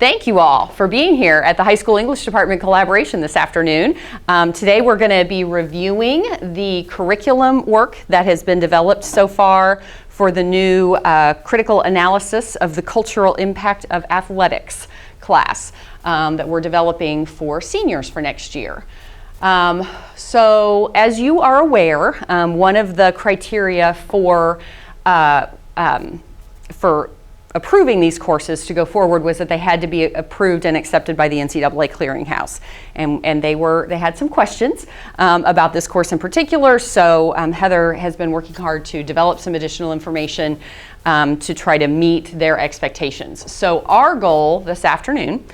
Thank you all for being here at the High School English Department collaboration this afternoon. Today we're going to be reviewing the curriculum work that has been developed so far for the new critical analysis of the cultural impact of athletics class that we're developing for seniors for next year. So as you are aware, one of the criteria for approving these courses to go forward was that they had to be approved and accepted by the NCAA clearinghouse. And they had some questions about this course in particular, so Heather has been working hard to develop some additional information to try to meet their expectations. So our goal this afternoon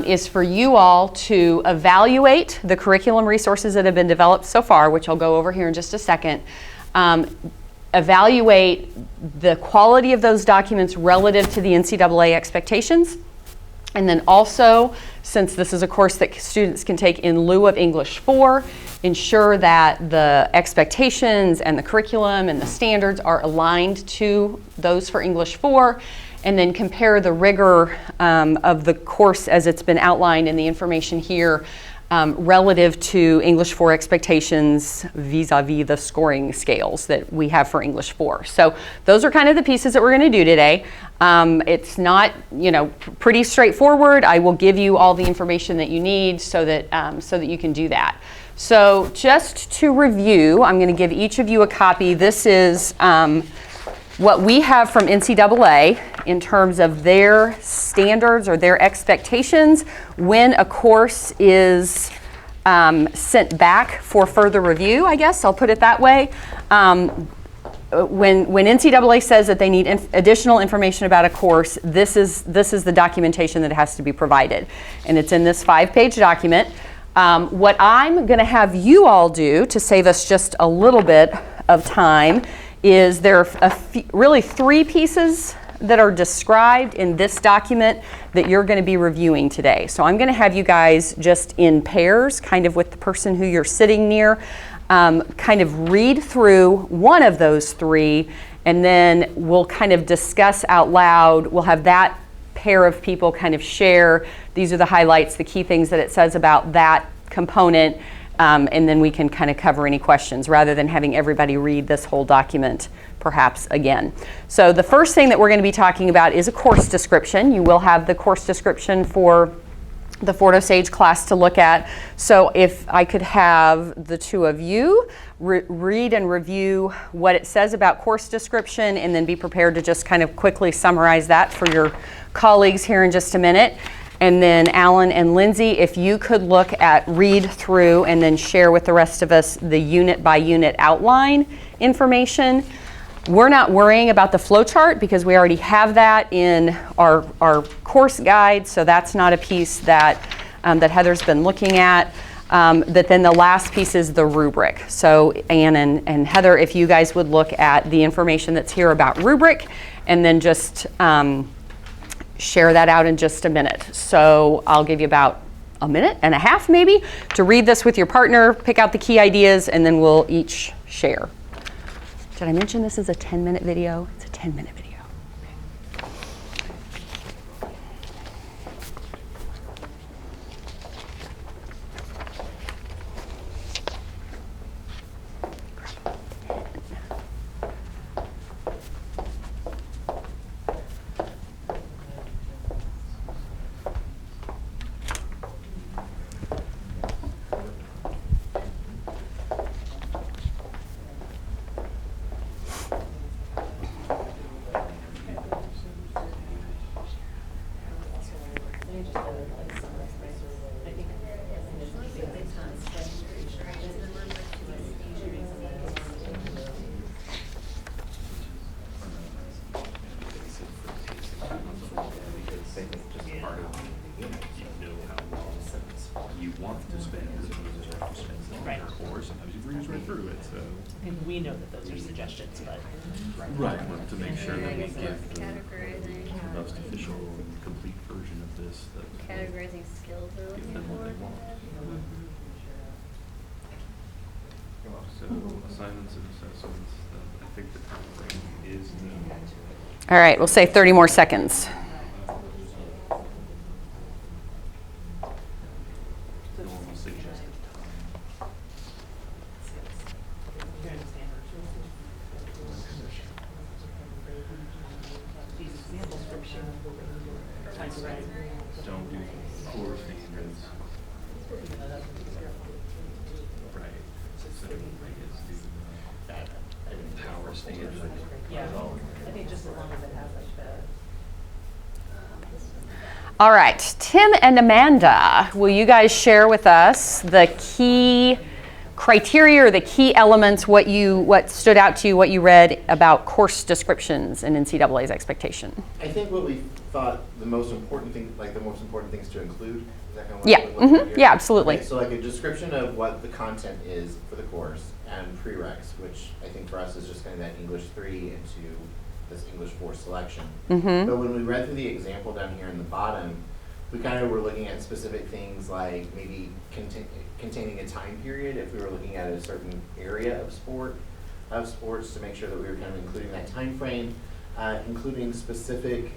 is for you all to evaluate the curriculum resources that have been developed so far, which I'll go over here in just a second. Evaluate the quality of those documents relative to the NCAA expectations. And then also, since this is a course that students can take in lieu of English 4, ensure that the expectations and the curriculum and the standards are aligned to those for English 4. And then compare the rigor of the course as it's been outlined in the information here relative to English 4 expectations vis-a-vis the scoring scales that we have for English 4. So those are kind of the pieces that we're going to do today. It's not, pretty straightforward. I will give you all the information that you need so that you can do that. So just to review, I'm going to give each of you a copy. This is what we have from NCAA in terms of their standards or their expectations when a course is sent back for further review, I guess, I'll put it that way. When NCAA says that they need additional information about a course, this is the documentation that has to be provided. And it's in this 5-page document. What I'm going to have you all do to save us just a little bit of time is there are really 3 pieces that are described in this document that you're going to be reviewing today. So I'm going to have you guys just in pairs, kind of with the person who you're sitting near, kind of read through one of those 3, and then we'll kind of discuss out loud. We'll have that pair of people kind of share, these are the highlights, the key things that it says about that component, and then we can kind of cover any questions rather than having everybody read this whole document perhaps again. So the first thing that we're going to be talking about is a course description. You will have the course description for the Fort Osage class to look at. So if I could have the 2 of you read and review what it says about course description and then be prepared to just kind of quickly summarize that for your colleagues here in just a minute. And then Alan and Lindsay, if you could look at read through and then share with the rest of us the unit by unit outline information. We're not worrying about the flow chart because we already have that in our course guide, so that's not a piece that Heather's been looking at. But then the last piece is the rubric. So Ann and Heather, if you guys would look at the information that's here about rubric and then just share that out in just a minute. So I'll give you about a minute and a half maybe to read this with your partner, pick out the key ideas, and then we'll each share. Did I mention this is a 10-minute video? It's a 10-minute video. We know that those are suggestions, but right, to make sure that we give the most official, complete version of this. That categorizing skills they're looking them what for. they want. So assignments and assessments. I think the time frame is. All right, we'll say 30 more seconds. normal suggested time? These example scripture. Don't do core standards. Right. So I guess do power standards. Yeah, I think just as long as it has like the. All right, Tim and Amanda, will you guys share with us the key criteria or the key elements, what stood out to you, what you read about course descriptions and NCAA's expectation? I think what we thought the most important thing, like the most important things to include, is that kind of what Yeah, we're looking at here? yeah, absolutely. Okay, so like a description of what the content is for the course and prereqs, which I think for us is just kind of that English 3 into this English 4 selection. Mm-hmm. But when we read through the example down here in the bottom, we kind of were looking at specific things like maybe containing a time period if we were looking at a certain area of sports to make sure that we were kind of including that time frame, including specific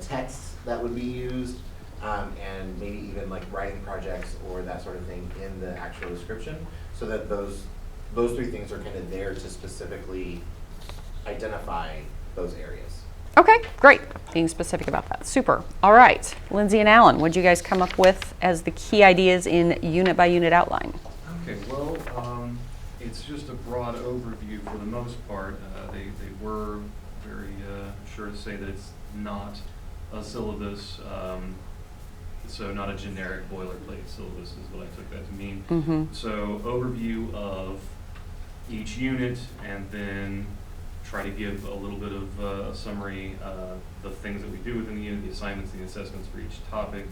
texts that would be used, and maybe even like writing projects or that sort of thing in the actual description, so that those three things are kind of there to specifically identify those areas. Okay, great. Being specific about that. Super. All right. Lindsay and Alan, what did you guys come up with as the key ideas in unit by unit outline? Okay, well, it's just a broad overview for the most part. They were very sure to say that it's not a syllabus, so not a generic boilerplate syllabus is what I took that to mean. Mm-hmm. So overview of each unit, and then try to give a little bit of a summary of the things that we do within the unit, the assignments, the assessments for each topic.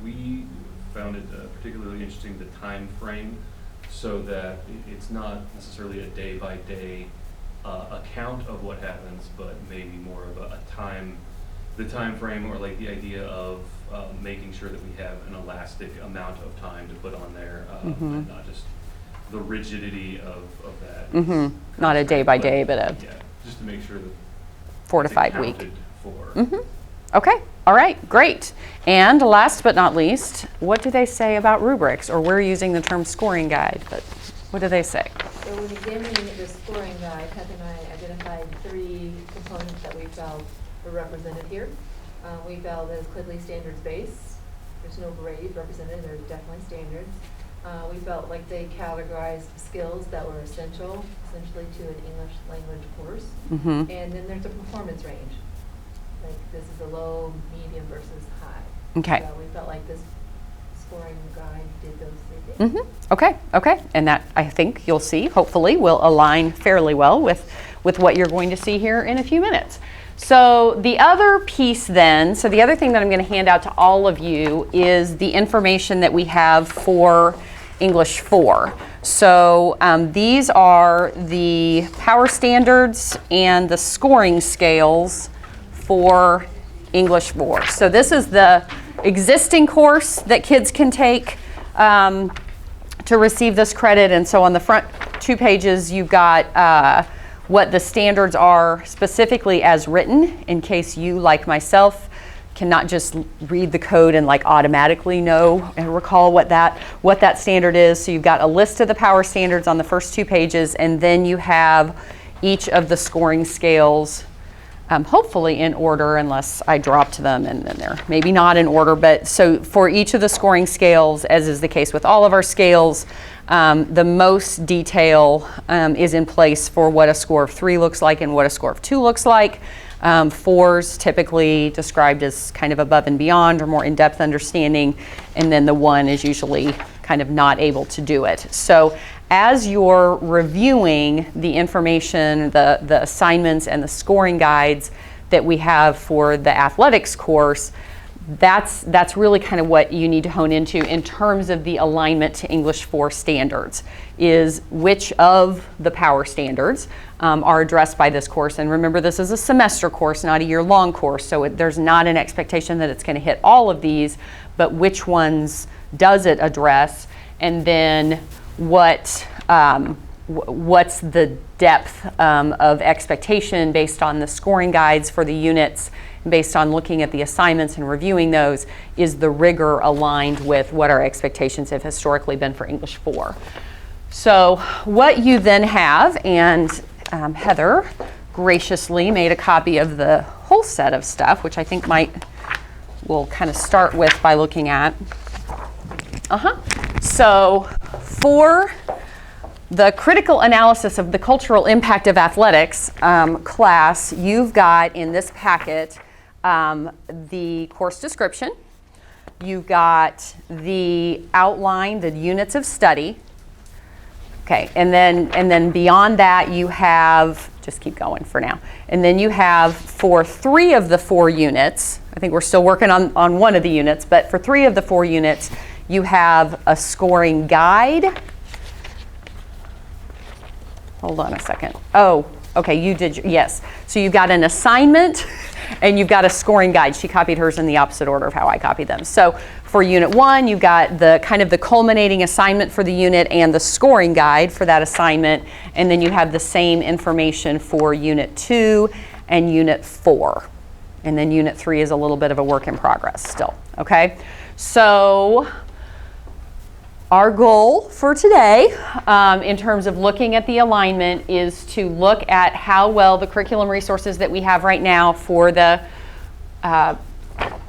We found it particularly interesting, the time frame, so that it's not necessarily a day-by-day account of what happens, but maybe more of the time frame, or like the idea of making sure that we have an elastic amount of time to put on there, and not just the rigidity of that. Mm-hmm. Not a day-by-day, but a yeah, just to make sure that 4 to it's 5 week. accounted for. Mm-hmm. Okay, all right, great. And last but not least, what do they say about rubrics? Or we're using the term scoring guide, but what do they say? So when examining the scoring guide, Heather and I identified 3 components that we felt were represented here. We felt that it's clearly standards-based. There's no grade represented, there's definitely standards. We felt like they categorized skills that were essentially to an English language course. Mm-hmm. And then there's a performance range. Like this is a low, medium versus high. Okay. So we felt like this scoring guide did those 3 things. Mm-hmm. Okay. And that, I think you'll see, hopefully, will align fairly well with what you're going to see here in a few minutes. So the other piece then, so the other thing that I'm going to hand out to all of you is the information that we have for English 4. So these are the power standards and the scoring scales for English 4. So this is the existing course that kids can take to receive this credit. And so on the front 2 pages, you've got what the standards are specifically as written, in case you, like myself, cannot just read the code and like automatically know and recall what that standard is. So you've got a list of the power standards on the first 2 pages, and then you have each of the scoring scales, hopefully in order, unless I dropped them and then they're maybe not in order. But so for each of the scoring scales, as is the case with all of our scales, the most detail is in place for what a score of 3 looks like and what a score of 2 looks like. 4's typically described as kind of above and beyond or more in-depth understanding, and then the 1 is usually kind of not able to do it. So as you're reviewing the information, the assignments and the scoring guides that we have for the athletics course, that's really kind of what you need to hone into in terms of the alignment to English 4 standards, is which of the power standards are addressed by this course. And remember, this is a semester course, not a year-long course, so there's not an expectation that it's going to hit all of these, but which ones does it address, and then what's the depth of expectation based on the scoring guides for the units, Based on looking at the assignments and reviewing those, is the rigor aligned with what our expectations have historically been for English 4? So what you then have, and Heather graciously made a copy of the whole set of stuff, which I think we'll kind of start with by looking at. So for the critical analysis of the cultural impact of athletics class, you've got in this packet the course description. You've got the outline, the units of study. Okay, and then beyond that you have, just keep going for now. And then you have for 3 of the 4 units, I think we're still working on 1 of the units, but for 3 of the 4 units, you have a scoring guide. Hold on a second. Oh, okay, you did, yes. So you've got an assignment and you've got a scoring guide. She copied hers in the opposite order of how I copied them. So for Unit 1, you've got the kind of the culminating assignment for the unit and the scoring guide for that assignment. And then you have the same information for Unit 2 and Unit 4. And then Unit 3 is a little bit of a work in progress still, okay? So our goal for today, in terms of looking at the alignment, is to look at how well the curriculum resources that we have right now for the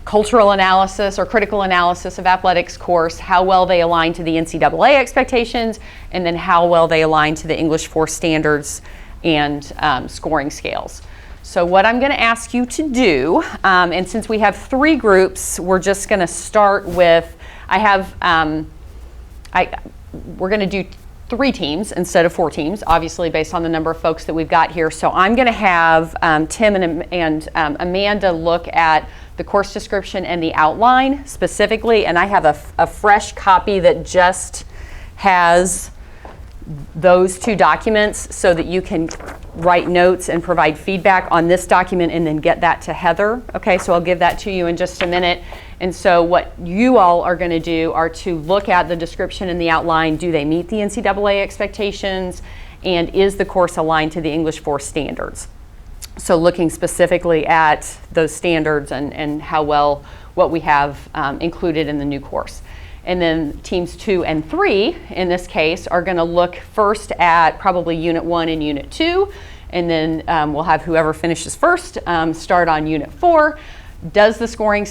cultural analysis or critical analysis of athletics course, how well they align to the NCAA expectations, and then how well they align to the English 4 standards and scoring scales. So what I'm going to ask you to do, and since we have 3 groups, we're just going to start with, we're going to do 3 teams instead of 4 teams, obviously based on the number of folks that we've got here. So I'm going to have Tim and Amanda look at the course description and the outline specifically, and I have a fresh copy that just has those 2 documents so that you can write notes and provide feedback on this document and then get that to Heather. Okay, so I'll give that to you in just a minute. And so what you all are going to do are to look at the description and the outline. Do they meet the NCAA expectations? And is the course aligned to the English 4 standards? So looking specifically at those standards and how well what we have included in the new course. And then teams 2 and 3 in this case are going to look first at probably Unit 1 and Unit 2, and then we'll have whoever finishes first start on Unit 4. Does the scoring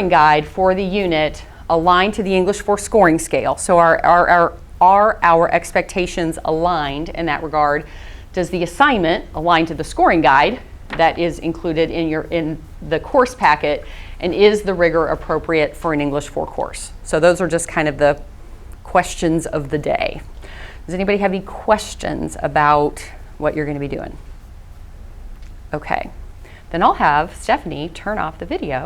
guide for the unit align to the English 4 scoring scale? So are our expectations aligned in that regard? Does the assignment align to the scoring guide that is included in the course packet? And is the rigor appropriate for an English 4 course? So those are just kind of the questions of the day. Does anybody have any questions about what you're going to be doing? Okay, then I'll have Stephanie turn off the video.